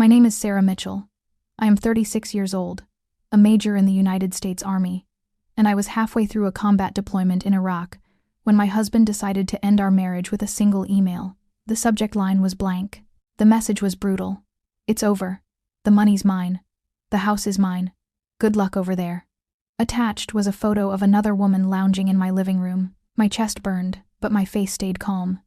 My name is Sarah Mitchell. I am 36 years old, a major in the United States Army, and I was halfway through a combat deployment in Iraq when my husband decided to end our marriage with a single email. The subject line was blank. The message was brutal. It's over. The money's mine. The house is mine. Good luck over there. Attached was a photo of another woman lounging in my living room. My chest burned, but my face stayed calm.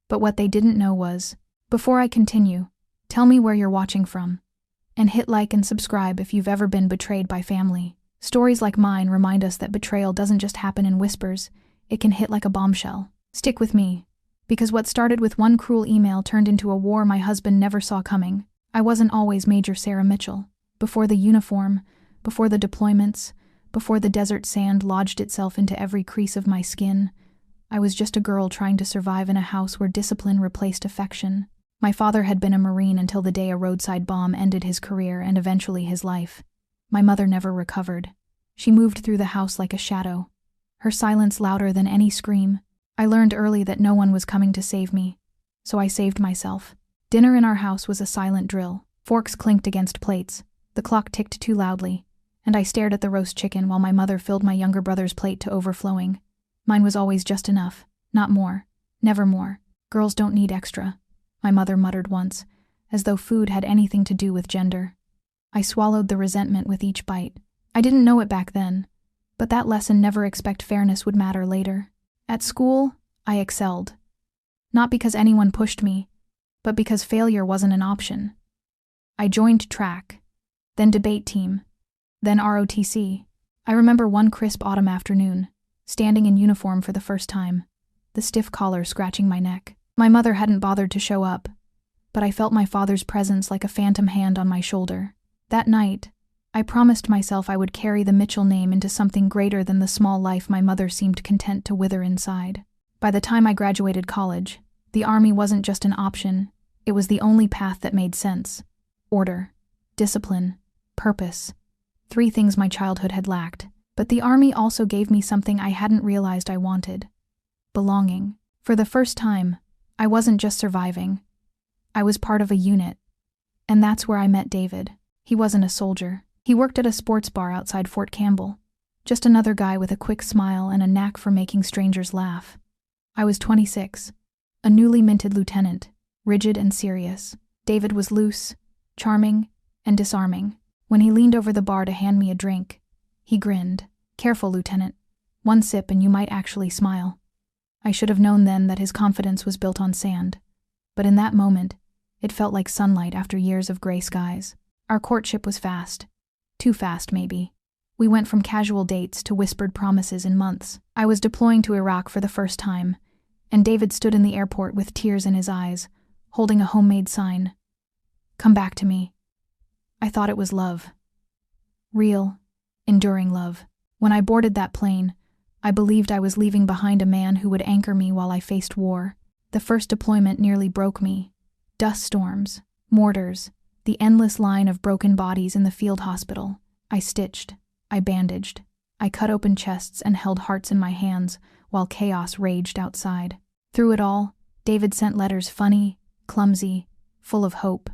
But what they didn't know was, before I continue, tell me where you're watching from. And hit like and subscribe if you've ever been betrayed by family. Stories like mine remind us that betrayal doesn't just happen in whispers, it can hit like a bombshell. Stick with me, because what started with one cruel email turned into a war my husband never saw coming. I wasn't always Major Sarah Mitchell. Before the uniform, before the deployments, before the desert sand lodged itself into every crease of my skin, I was just a girl trying to survive in a house where discipline replaced affection. My father had been a Marine until the day a roadside bomb ended his career and eventually his life. My mother never recovered. She moved through the house like a shadow, her silence louder than any scream. I learned early that no one was coming to save me, so I saved myself. Dinner in our house was a silent drill. Forks clinked against plates, the clock ticked too loudly, and I stared at the roast chicken while my mother filled my younger brother's plate to overflowing. Mine was always just enough, not more, never more. Girls don't need extra, my mother muttered once, as though food had anything to do with gender. I swallowed the resentment with each bite. I didn't know it back then, but that lesson never expect fairness would matter later. At school, I excelled. Not because anyone pushed me, but because failure wasn't an option. I joined track, then debate team, then ROTC. I remember one crisp autumn afternoon, standing in uniform for the first time, the stiff collar scratching my neck. My mother hadn't bothered to show up, but I felt my father's presence like a phantom hand on my shoulder. That night, I promised myself I would carry the Mitchell name into something greater than the small life my mother seemed content to wither inside. By the time I graduated college, the Army wasn't just an option, it was the only path that made sense. Order, discipline, purpose. 3 things my childhood had lacked. But the Army also gave me something I hadn't realized I wanted. Belonging. For the first time, I wasn't just surviving. I was part of a unit. And that's where I met David. He wasn't a soldier. He worked at a sports bar outside Fort Campbell. Just another guy with a quick smile and a knack for making strangers laugh. I was 26, a newly minted lieutenant, rigid and serious. David was loose, charming, and disarming. When he leaned over the bar to hand me a drink, he grinned. "Careful, Lieutenant. One sip and you might actually smile." I should have known then that his confidence was built on sand. But in that moment, it felt like sunlight after years of gray skies. Our courtship was fast. Too fast, maybe. We went from casual dates to whispered promises in months. I was deploying to Iraq for the first time, and David stood in the airport with tears in his eyes, holding a homemade sign. "Come back to me." I thought it was love. Real, enduring love. When I boarded that plane, I believed I was leaving behind a man who would anchor me while I faced war. The first deployment nearly broke me. Dust storms, mortars, the endless line of broken bodies in the field hospital. I stitched, I bandaged, I cut open chests and held hearts in my hands while chaos raged outside. Through it all, David sent letters funny, clumsy, full of hope.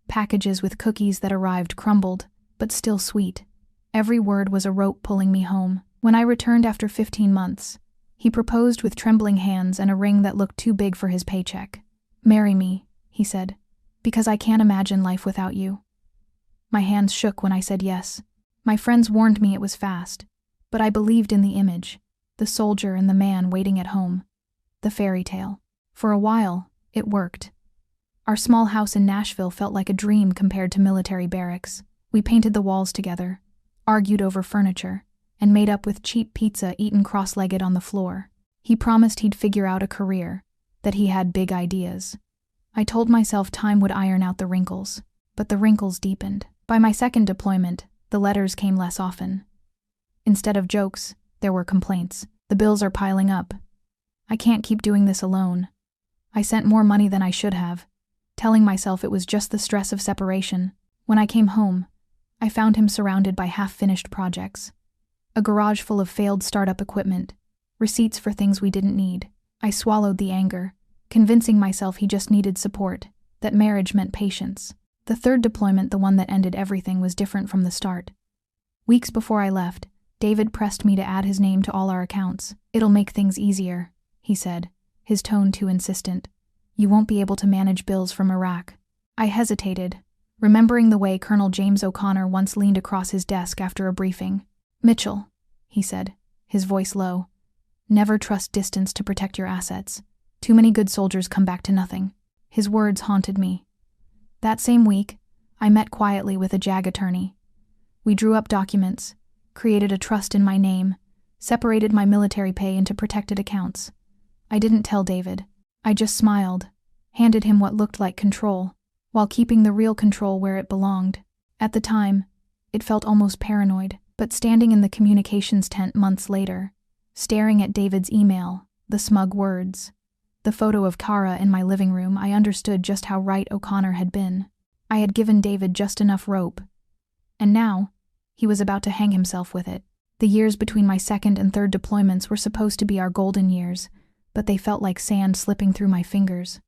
Packages with cookies that arrived crumbled, but still sweet. Every word was a rope pulling me home. When I returned after 15 months, he proposed with trembling hands and a ring that looked too big for his paycheck. "Marry me," he said, "because I can't imagine life without you." My hands shook when I said yes. My friends warned me it was fast, but I believed in the image, the soldier and the man waiting at home, the fairy tale. For a while, it worked. Our small house in Nashville felt like a dream compared to military barracks. We painted the walls together, argued over furniture, and made up with cheap pizza eaten cross-legged on the floor. He promised he'd figure out a career, that he had big ideas. I told myself time would iron out the wrinkles, but the wrinkles deepened. By my second deployment, the letters came less often. Instead of jokes, there were complaints. "The bills are piling up. I can't keep doing this alone." I sent more money than I should have, telling myself it was just the stress of separation. When I came home, I found him surrounded by half-finished projects. A garage full of failed startup equipment, receipts for things we didn't need. I swallowed the anger, convincing myself he just needed support, that marriage meant patience. The third deployment, the one that ended everything, was different from the start. Weeks before I left, David pressed me to add his name to all our accounts. "It'll make things easier," he said, his tone too insistent. "You won't be able to manage bills from Iraq." I hesitated, remembering the way Colonel James O'Connor once leaned across his desk after a briefing. "Mitchell," he said, his voice low, "never trust distance to protect your assets. Too many good soldiers come back to nothing." His words haunted me. That same week, I met quietly with a JAG attorney. We drew up documents, created a trust in my name, separated my military pay into protected accounts. I didn't tell David. I just smiled, handed him what looked like control, while keeping the real control where it belonged. At the time, it felt almost paranoid, but standing in the communications tent months later, staring at David's email, the smug words, the photo of Kara in my living room, I understood just how right O'Connor had been. I had given David just enough rope, and now he was about to hang himself with it. The years between my second and third deployments were supposed to be our golden years, but they felt like sand slipping through my fingers.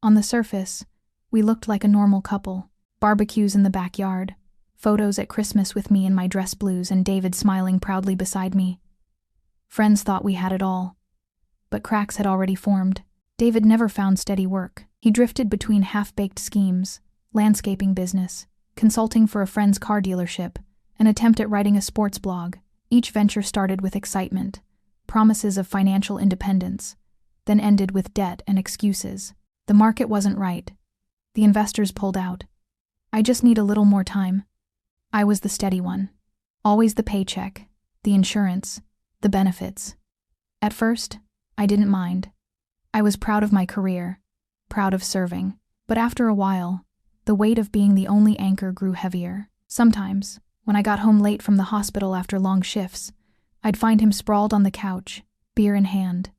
On the surface, we looked like a normal couple. Barbecues in the backyard, photos at Christmas with me in my dress blues and David smiling proudly beside me. Friends thought we had it all. But cracks had already formed. David never found steady work. He drifted between half-baked schemes, landscaping business, consulting for a friend's car dealership, an attempt at writing a sports blog. Each venture started with excitement, promises of financial independence, then ended with debt and excuses. The market wasn't right. The investors pulled out. "I just need a little more time." I was the steady one. Always the paycheck, the insurance, the benefits. At first, I didn't mind. I was proud of my career, proud of serving. But after a while, the weight of being the only anchor grew heavier. Sometimes, when I got home late from the hospital after long shifts, I'd find him sprawled on the couch, beer in hand,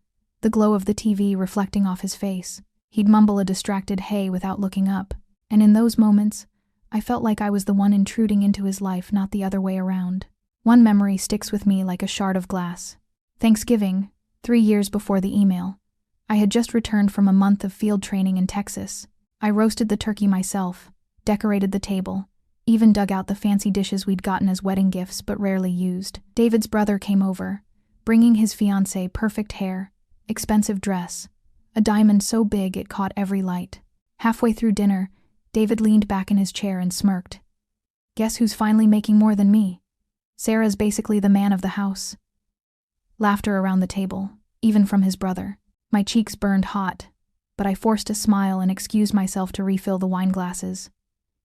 the glow of the TV reflecting off his face. He'd mumble a distracted "hey" without looking up, and in those moments, I felt like I was the one intruding into his life, not the other way around. One memory sticks with me like a shard of glass. Thanksgiving, 3 years before the email. I had just returned from a month of field training in Texas. I roasted the turkey myself, decorated the table, even dug out the fancy dishes we'd gotten as wedding gifts but rarely used. David's brother came over, bringing his fiancée perfect hair, expensive dress, a diamond so big it caught every light. Halfway through dinner, David leaned back in his chair and smirked. "Guess who's finally making more than me? Sarah's basically the man of the house." Laughter around the table, even from his brother. My cheeks burned hot, but I forced a smile and excused myself to refill the wine glasses.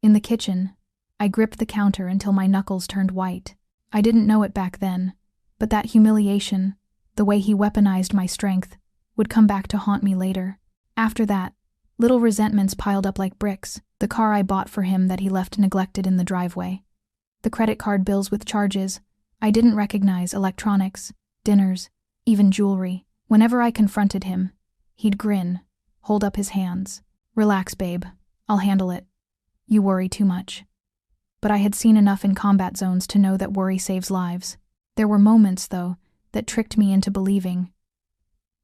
In the kitchen, I gripped the counter until my knuckles turned white. I didn't know it back then, but that humiliation, the way he weaponized my strength, would come back to haunt me later. After that, little resentments piled up like bricks. The car I bought for him that he left neglected in the driveway. The credit card bills with charges I didn't recognize, electronics, dinners, even jewelry. Whenever I confronted him, he'd grin, hold up his hands. "Relax, babe. I'll handle it. You worry too much." But I had seen enough in combat zones to know that worry saves lives. There were moments, though, that tricked me into believing.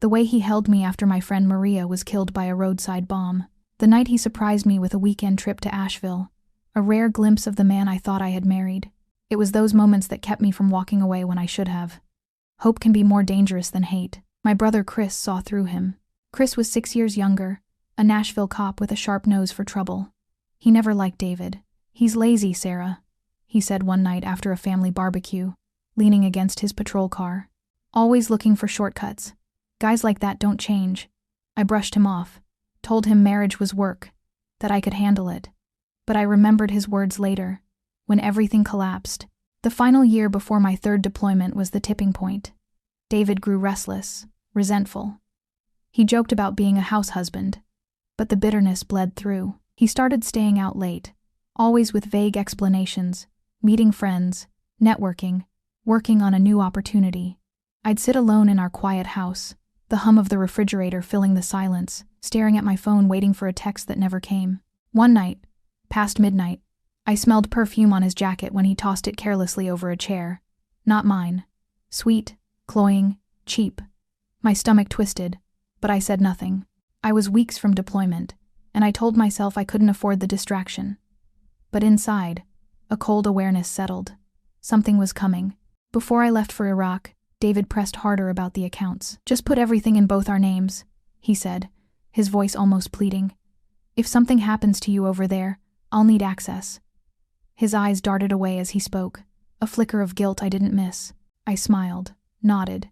The way he held me after my friend Maria was killed by a roadside bomb. The night he surprised me with a weekend trip to Asheville, a rare glimpse of the man I thought I had married. It was those moments that kept me from walking away when I should have. Hope can be more dangerous than hate. My brother Chris saw through him. Chris was 6 years younger, a Nashville cop with a sharp nose for trouble. He never liked David. "He's lazy, Sarah," he said one night after a family barbecue, leaning against his patrol car. "Always looking for shortcuts. Guys like that don't change." I brushed him off, told him marriage was work, that I could handle it. But I remembered his words later, when everything collapsed. The final year before my third deployment was the tipping point. David grew restless, resentful. He joked about being a house husband, but the bitterness bled through. He started staying out late, always with vague explanations, meeting friends, networking, working on a new opportunity. I'd sit alone in our quiet house, the hum of the refrigerator filling the silence, staring at my phone waiting for a text that never came. One night, past midnight, I smelled perfume on his jacket when he tossed it carelessly over a chair. Not mine. Sweet, cloying, cheap. My stomach twisted, but I said nothing. I was weeks from deployment, and I told myself I couldn't afford the distraction. But inside, a cold awareness settled. Something was coming. Before I left for Iraq, David pressed harder about the accounts. "Just put everything in both our names," he said, his voice almost pleading. "If something happens to you over there, I'll need access." His eyes darted away as he spoke, a flicker of guilt I didn't miss. I smiled, nodded,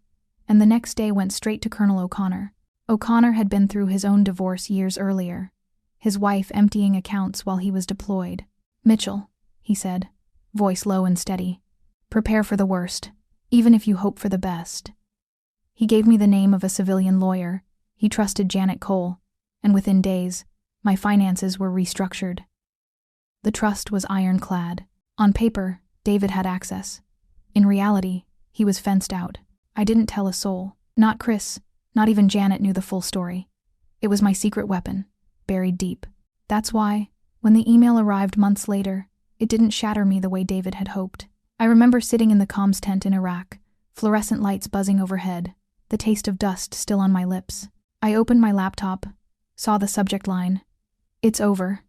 and the next day went straight to Colonel O'Connor. O'Connor had been through his own divorce years earlier, his wife emptying accounts while he was deployed. "Mitchell," he said, voice low and steady, "prepare for the worst, even if you hope for the best." He gave me the name of a civilian lawyer. He trusted Janet Cole, and within days, my finances were restructured. The trust was ironclad. On paper, David had access. In reality, he was fenced out. I didn't tell a soul. Not Chris, not even Janet knew the full story. It was my secret weapon, buried deep. That's why, when the email arrived months later, it didn't shatter me the way David had hoped. I remember sitting in the comms tent in Iraq, fluorescent lights buzzing overhead, the taste of dust still on my lips. I opened my laptop, saw the subject line, "It's over."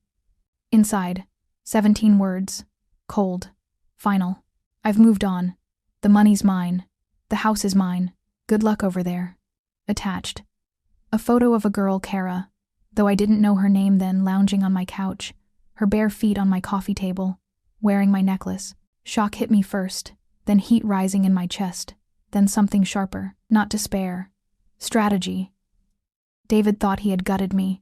Inside, 17 words, cold, final. "I've moved on. The money's mine. The house is mine. Good luck over there." Attached, a photo of a girl, Kara, though I didn't know her name then, lounging on my couch, her bare feet on my coffee table, wearing my necklace. Shock hit me first, then heat rising in my chest, then something sharper, not despair, strategy. David thought he had gutted me.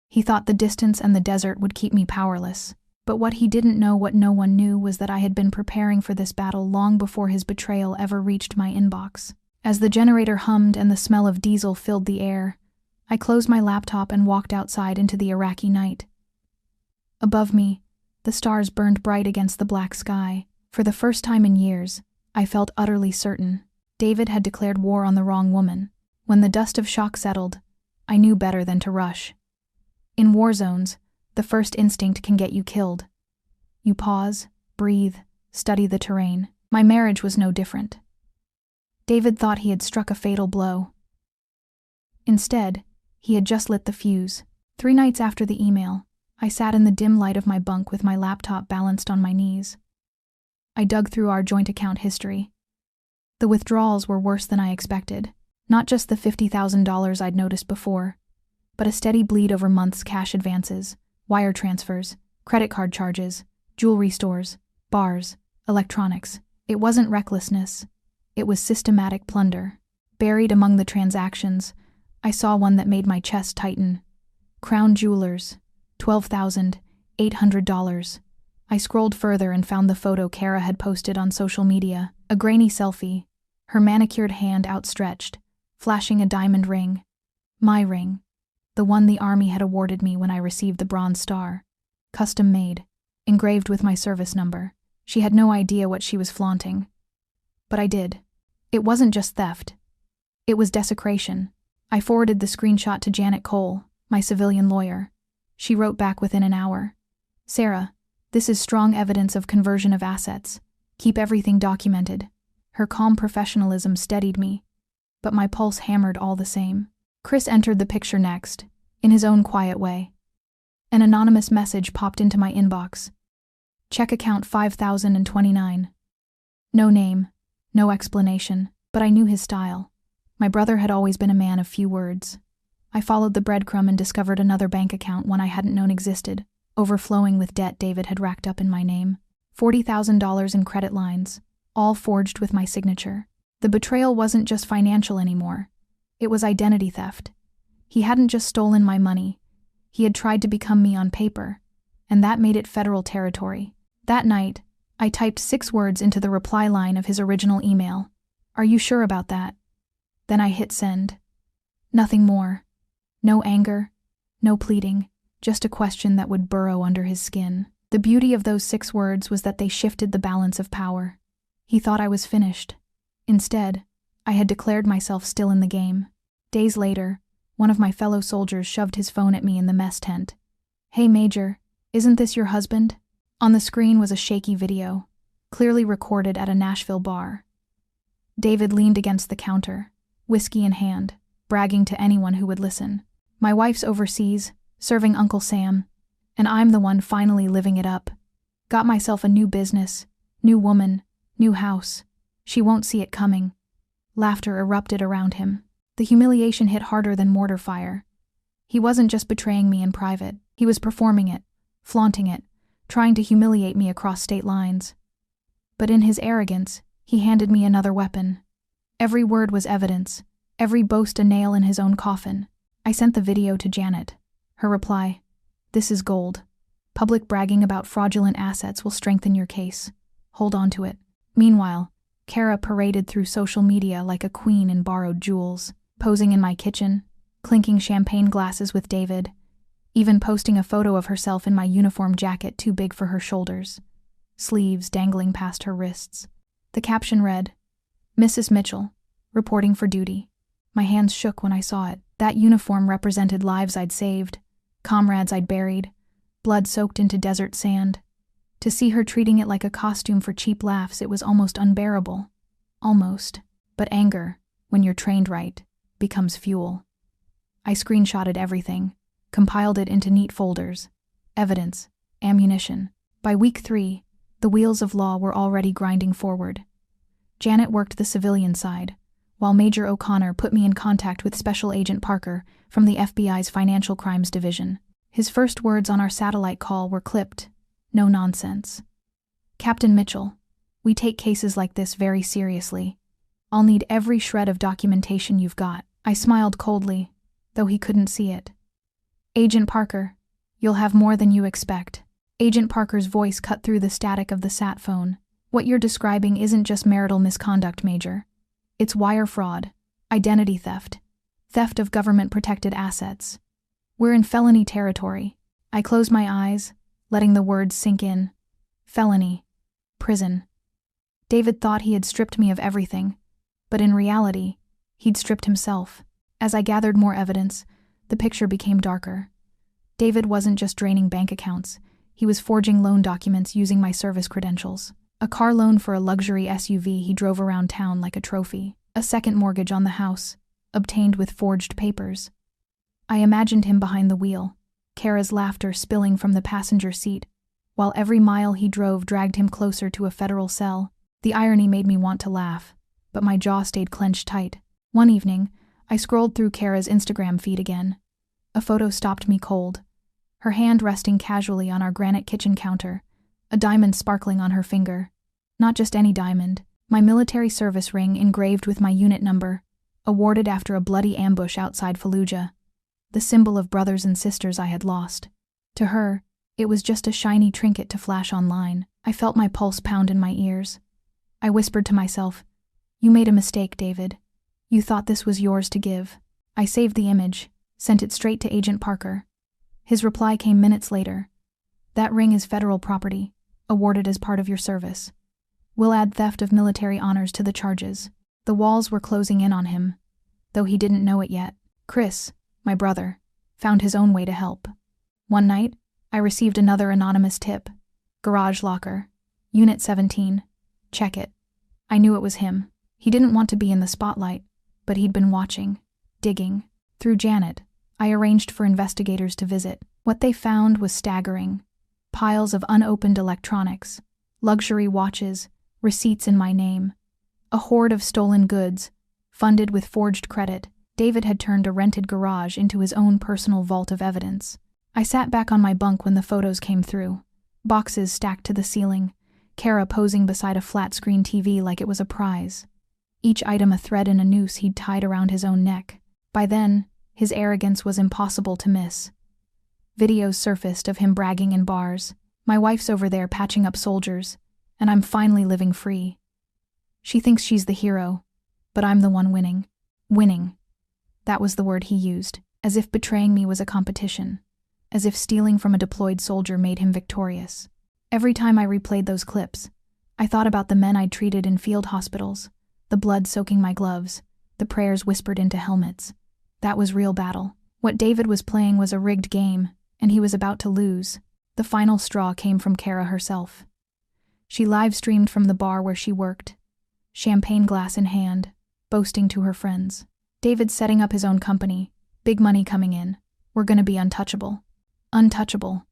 He thought the distance and the desert would keep me powerless. But what he didn't know, what no one knew, was that I had been preparing for this battle long before his betrayal ever reached my inbox. As the generator hummed and the smell of diesel filled the air, I closed my laptop and walked outside into the Iraqi night. Above me, the stars burned bright against the black sky. For the first time in years, I felt utterly certain. David had declared war on the wrong woman. When the dust of shock settled, I knew better than to rush. In war zones, the first instinct can get you killed. You pause, breathe, study the terrain. My marriage was no different. David thought he had struck a fatal blow. Instead, he had just lit the fuse. 3 nights after the email, I sat in the dim light of my bunk with my laptop balanced on my knees. I dug through our joint account history. The withdrawals were worse than I expected. Not just the $50,000 I'd noticed before, but a steady bleed over months: cash advances, wire transfers, credit card charges, jewelry stores, bars, electronics. It wasn't recklessness. It was systematic plunder. Buried among the transactions, I saw one that made my chest tighten. Crown Jewelers, $12,800. I scrolled further and found the photo Kara had posted on social media, a grainy selfie, her manicured hand outstretched, flashing a diamond ring. My ring. The one the Army had awarded me when I received the Bronze Star. Custom made, engraved with my service number. She had no idea what she was flaunting. But I did. It wasn't just theft. It was desecration. I forwarded the screenshot to Janet Cole, my civilian lawyer. She wrote back within an hour. "Sarah, this is strong evidence of conversion of assets. Keep everything documented." Her calm professionalism steadied me, but my pulse hammered all the same. Chris entered the picture next, in his own quiet way. An anonymous message popped into my inbox. "Check account 5029. No name, no explanation, but I knew his style. My brother had always been a man of few words. I followed the breadcrumb and discovered another bank account, one I hadn't known existed, overflowing with debt David had racked up in my name. $40,000 in credit lines, all forged with my signature. The betrayal wasn't just financial anymore. It was identity theft. He hadn't just stolen my money. He had tried to become me on paper, and that made it federal territory. That night, I typed 6 words into the reply line of his original email. "Are you sure about that?" Then I hit send. Nothing more. No anger, no pleading, just a question that would burrow under his skin. The beauty of those 6 words was that they shifted the balance of power. He thought I was finished. Instead, I had declared myself still in the game. Days later, one of my fellow soldiers shoved his phone at me in the mess tent. "Hey Major, isn't this your husband?" On the screen was a shaky video, clearly recorded at a Nashville bar. David leaned against the counter, whiskey in hand, bragging to anyone who would listen. "My wife's overseas, serving Uncle Sam. And I'm the one finally living it up. Got myself a new business, new woman, new house. She won't see it coming. Laughter erupted around him. The humiliation hit harder than mortar fire. He wasn't just betraying me in private. He was performing it, flaunting it, trying to humiliate me across state lines. But in his arrogance, he handed me another weapon. Every word was evidence, every boast a nail in his own coffin. I sent the video to Janet. Her reply, "This is gold. Public bragging about fraudulent assets will strengthen your case. Hold on to it." Meanwhile, Kara paraded through social media like a queen in borrowed jewels, posing in my kitchen, clinking champagne glasses with David, even posting a photo of herself in my uniform jacket too big for her shoulders, sleeves dangling past her wrists. The caption read, "Mrs. Mitchell, reporting for duty." My hands shook when I saw it. That uniform represented lives I'd saved, comrades I'd buried, blood soaked into desert sand. To see her treating it like a costume for cheap laughs, it was almost unbearable. Almost. But anger, when you're trained right, becomes fuel. I screenshotted everything, compiled it into neat folders. Evidence, ammunition. By week 3, the wheels of law were already grinding forward. Janet worked the civilian side, while Major O'Connor put me in contact with Special Agent Parker from the FBI's Financial Crimes Division. His first words on our satellite call were clipped. No nonsense. "Captain Mitchell, we take cases like this very seriously. I'll need every shred of documentation you've got." I smiled coldly, though he couldn't see it. "Agent Parker, you'll have more than you expect." Agent Parker's voice cut through the static of the sat phone. "What you're describing isn't just marital misconduct, Major. It's wire fraud, identity theft, theft of government-protected assets. We're in felony territory." I closed my eyes, letting the words sink in. Felony. Prison. David thought he had stripped me of everything, but in reality, he'd stripped himself. As I gathered more evidence, the picture became darker. David wasn't just draining bank accounts, he was forging loan documents using my service credentials. A car loan for a luxury SUV he drove around town like a trophy. A second mortgage on the house, obtained with forged papers. I imagined him behind the wheel, Kara's laughter spilling from the passenger seat, while every mile he drove dragged him closer to a federal cell. The irony made me want to laugh, but my jaw stayed clenched tight. One evening, I scrolled through Kara's Instagram feed again. A photo stopped me cold. Her hand resting casually on our granite kitchen counter, a diamond sparkling on her finger. Not just any diamond, my military service ring engraved with my unit number, awarded after a bloody ambush outside Fallujah. The symbol of brothers and sisters I had lost. To her, it was just a shiny trinket to flash online. I felt my pulse pound in my ears. I whispered to myself, "You made a mistake, David. You thought this was yours to give." I saved the image, sent it straight to Agent Parker. His reply came minutes later. "That ring is federal property, awarded as part of your service. We'll add theft of military honors to the charges." The walls were closing in on him, though he didn't know it yet. Chris, my brother, found his own way to help. One night, I received another anonymous tip. "Garage locker. Unit 17. Check it." I knew it was him. He didn't want to be in the spotlight, but he'd been watching, digging. Through Janet, I arranged for investigators to visit. What they found was staggering. Piles of unopened electronics, luxury watches, receipts in my name. A hoard of stolen goods, funded with forged credit. David had turned a rented garage into his own personal vault of evidence. I sat back on my bunk when the photos came through. Boxes stacked to the ceiling, Kara posing beside a flat-screen TV like it was a prize. Each item a thread in a noose he'd tied around his own neck. By then, his arrogance was impossible to miss. Videos surfaced of him bragging in bars. "My wife's over there patching up soldiers, and I'm finally living free. She thinks she's the hero, but I'm the one winning." Winning. That was the word he used, as if betraying me was a competition, as if stealing from a deployed soldier made him victorious. Every time I replayed those clips, I thought about the men I'd treated in field hospitals, the blood soaking my gloves, the prayers whispered into helmets. That was real battle. What David was playing was a rigged game, and he was about to lose. The final straw came from Kara herself. She live-streamed from the bar where she worked, champagne glass in hand, boasting to her friends. "David's setting up his own company, big money coming in. We're gonna be untouchable." Untouchable.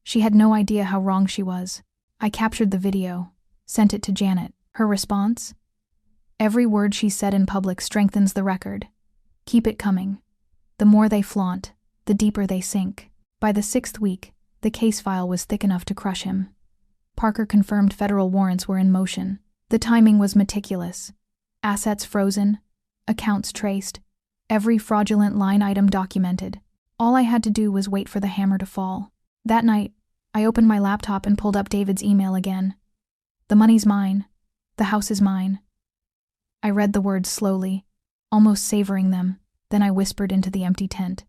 She had no idea how wrong she was. I captured the video, sent it to Janet. Her response? Every word she said in public strengthens the record. Keep it coming. The more they flaunt, the deeper they sink. By the 6th week, the case file was thick enough to crush him. Parker confirmed federal warrants were in motion. The timing was meticulous. Assets frozen, accounts traced, every fraudulent line item documented. All I had to do was wait for the hammer to fall. That night, I opened my laptop and pulled up David's email again. The money's mine. The house is mine. I read the words slowly, almost savoring them, then I whispered into the empty tent.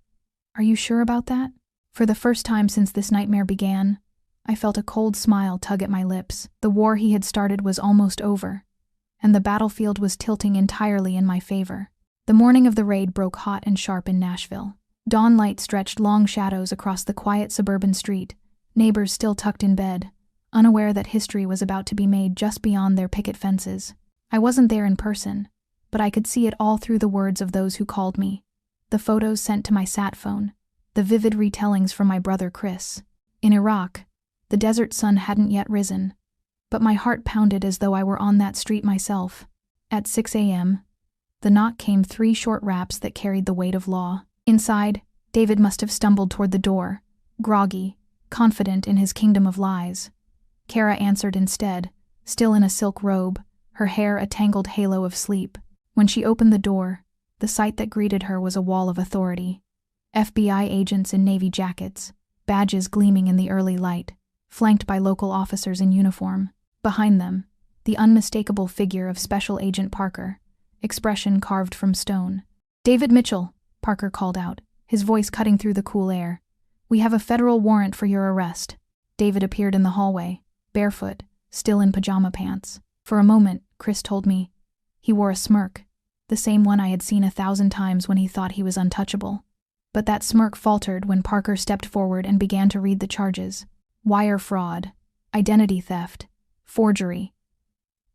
Are you sure about that? For the first time since this nightmare began, I felt a cold smile tug at my lips. The war he had started was almost over, and the battlefield was tilting entirely in my favor. The morning of the raid broke hot and sharp in Nashville. Dawn light stretched long shadows across the quiet suburban street, neighbors still tucked in bed, unaware that history was about to be made just beyond their picket fences. I wasn't there in person, but I could see it all through the words of those who called me, the photos sent to my sat phone, the vivid retellings from my brother Chris. In Iraq, the desert sun hadn't yet risen, but my heart pounded as though I were on that street myself. At 6 a.m., the knock came 3 short raps that carried the weight of law. Inside, David must have stumbled toward the door, groggy, confident in his kingdom of lies. Kara answered instead, still in a silk robe, her hair a tangled halo of sleep. When she opened the door, the sight that greeted her was a wall of authority. FBI agents in navy jackets, badges gleaming in the early light, flanked by local officers in uniform. Behind them, the unmistakable figure of Special Agent Parker, expression carved from stone. David Mitchell, Parker called out, his voice cutting through the cool air. We have a federal warrant for your arrest. David appeared in the hallway, barefoot, still in pajama pants. For a moment, Chris told me, he wore a smirk, the same one I had seen 1,000 times when he thought he was untouchable. But that smirk faltered when Parker stepped forward and began to read the charges. Wire fraud, identity theft, forgery,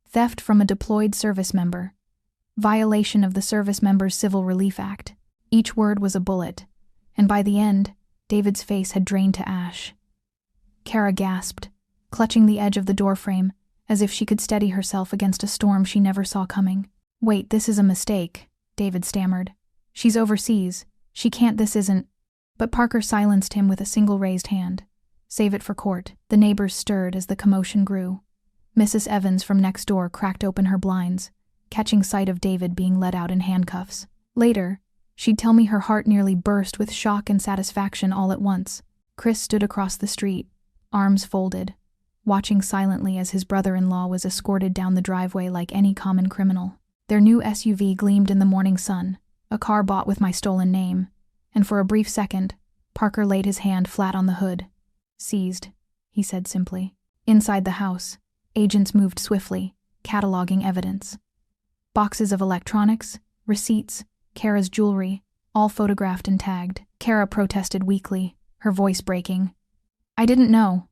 theft from a deployed service member, violation of the Service Members Civil Relief Act. Each word was a bullet, and by the end, David's face had drained to ash. Kara gasped, clutching the edge of the doorframe, as if she could steady herself against a storm she never saw coming. Wait, this is a mistake, David stammered. She's overseas. She can't, this isn't. But Parker silenced him with a single raised hand. Save it for court. The neighbors stirred as the commotion grew. Mrs. Evans from next door cracked open her blinds, catching sight of David being led out in handcuffs. Later, she'd tell me her heart nearly burst with shock and satisfaction all at once. Chris stood across the street, arms folded, watching silently as his brother-in-law was escorted down the driveway like any common criminal. Their new SUV gleamed in the morning sun, a car bought with my stolen name, and for a brief second, Parker laid his hand flat on the hood. Seized, he said simply. Inside the house, agents moved swiftly, cataloging evidence. Boxes of electronics, receipts, Kara's jewelry, all photographed and tagged. Kara protested weakly, her voice breaking. I didn't know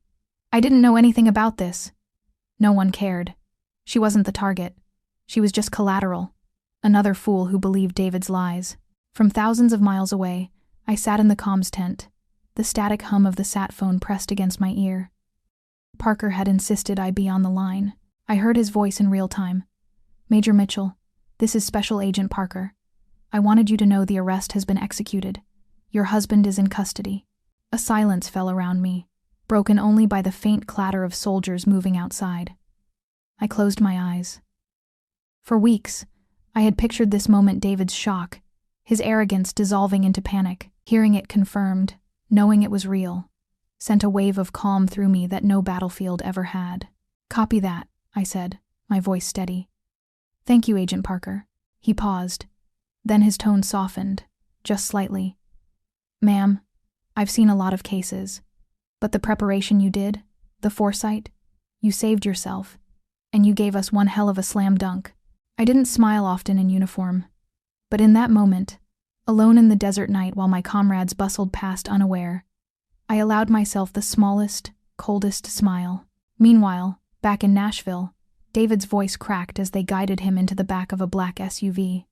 anything about this. No one cared. She wasn't the target. She was just collateral. Another fool who believed David's lies. From thousands of miles away, I sat in the comms tent, the static hum of the sat phone pressed against my ear. Parker had insisted I be on the line. I heard his voice in real time. Major Mitchell, this is Special Agent Parker. I wanted you to know the arrest has been executed. Your husband is in custody. A silence fell around me, broken only by the faint clatter of soldiers moving outside. I closed my eyes. For weeks, I had pictured this moment David's shock, his arrogance dissolving into panic. Hearing it confirmed, knowing it was real, sent a wave of calm through me that no battlefield ever had. Copy that, I said, my voice steady. Thank you, Agent Parker. He paused. Then his tone softened, just slightly. Ma'am, I've seen a lot of cases, but the preparation you did, the foresight, you saved yourself, and you gave us one hell of a slam dunk. I didn't smile often in uniform, but in that moment, alone in the desert night while my comrades bustled past unaware, I allowed myself the smallest, coldest smile. Meanwhile, back in Nashville, David's voice cracked as they guided him into the back of a black SUV.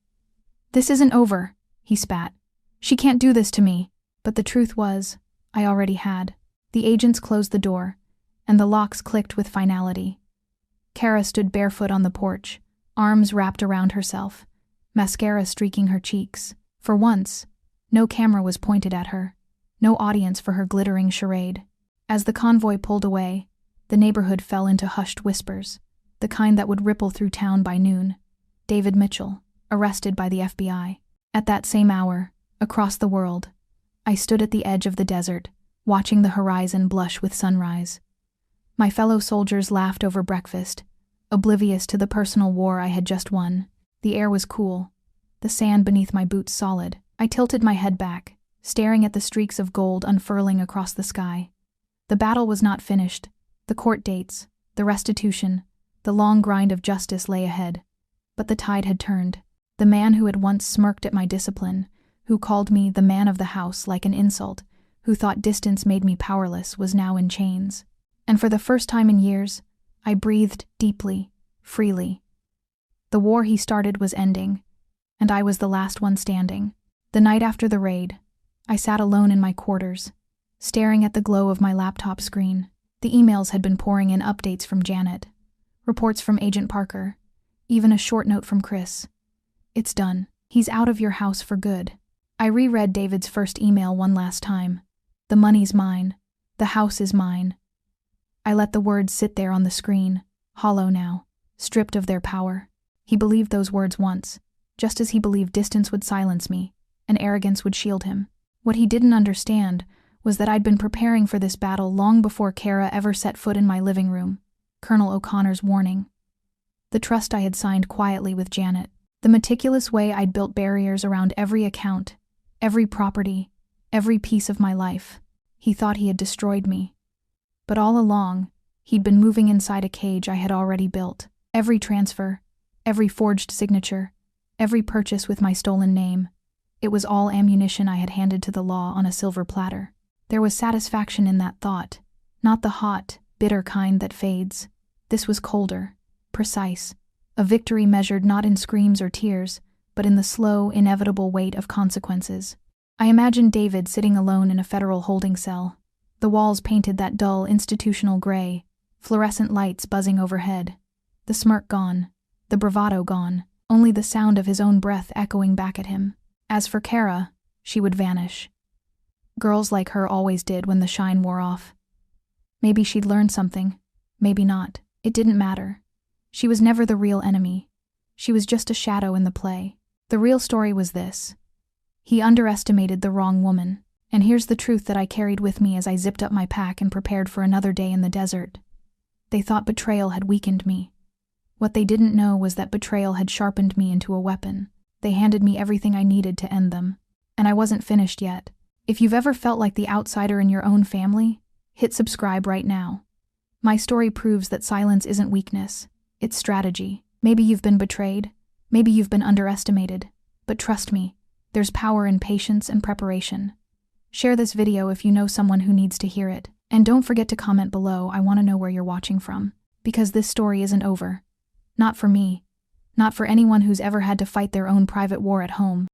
This isn't over, he spat. She can't do this to me. But the truth was, I already had. The agents closed the door, and the locks clicked with finality. Kara stood barefoot on the porch, arms wrapped around herself, mascara streaking her cheeks. For once, no camera was pointed at her, no audience for her glittering charade. As the convoy pulled away, the neighborhood fell into hushed whispers, the kind that would ripple through town by noon. David Mitchell, arrested by the FBI. At that same hour, across the world, I stood at the edge of the desert, watching the horizon blush with sunrise. My fellow soldiers laughed over breakfast, oblivious to the personal war I had just won. The air was cool, the sand beneath my boots solid. I tilted my head back, staring at the streaks of gold unfurling across the sky. The battle was not finished. The court dates, the restitution, the long grind of justice lay ahead. But the tide had turned. The man who had once smirked at my discipline, who called me the man of the house like an insult, who thought distance made me powerless, was now in chains. And for the first time in years, I breathed deeply, freely. The war he started was ending, and I was the last one standing. The night after the raid, I sat alone in my quarters, staring at the glow of my laptop screen. The emails had been pouring in, updates from Janet, reports from Agent Parker, even a short note from Chris. It's done. He's out of your house for good. I reread David's first email one last time. The money's mine. The house is mine. I let the words sit there on the screen, hollow now, stripped of their power. He believed those words once, just as he believed distance would silence me, and arrogance would shield him. What he didn't understand was that I'd been preparing for this battle long before Kara ever set foot in my living room. Colonel O'Connor's warning. The trust I had signed quietly with Janet. The meticulous way I'd built barriers around every account, every property, every piece of my life. He thought he had destroyed me. But all along, he'd been moving inside a cage I had already built. Every transfer, every forged signature, every purchase with my stolen name. It was all ammunition I had handed to the law on a silver platter. There was satisfaction in that thought, not the hot, bitter kind that fades. This was colder, precise, a victory measured not in screams or tears, but in the slow, inevitable weight of consequences. I imagined David sitting alone in a federal holding cell, the walls painted that dull, institutional gray, fluorescent lights buzzing overhead, the smirk gone, the bravado gone, only the sound of his own breath echoing back at him. As for Kara, she would vanish. Girls like her always did when the shine wore off. Maybe she'd learned something, maybe not. It didn't matter. She was never the real enemy. She was just a shadow in the play. The real story was this. He underestimated the wrong woman. And here's the truth that I carried with me as I zipped up my pack and prepared for another day in the desert. They thought betrayal had weakened me. What they didn't know was that betrayal had sharpened me into a weapon. They handed me everything I needed to end them. And I wasn't finished yet. If you've ever felt like the outsider in your own family, hit subscribe right now. My story proves that silence isn't weakness, it's strategy. Maybe you've been betrayed, maybe you've been underestimated, but trust me, there's power in patience and preparation. Share this video if you know someone who needs to hear it. And don't forget to comment below. I want to know where you're watching from. Because this story isn't over. Not for me. Not for anyone who's ever had to fight their own private war at home.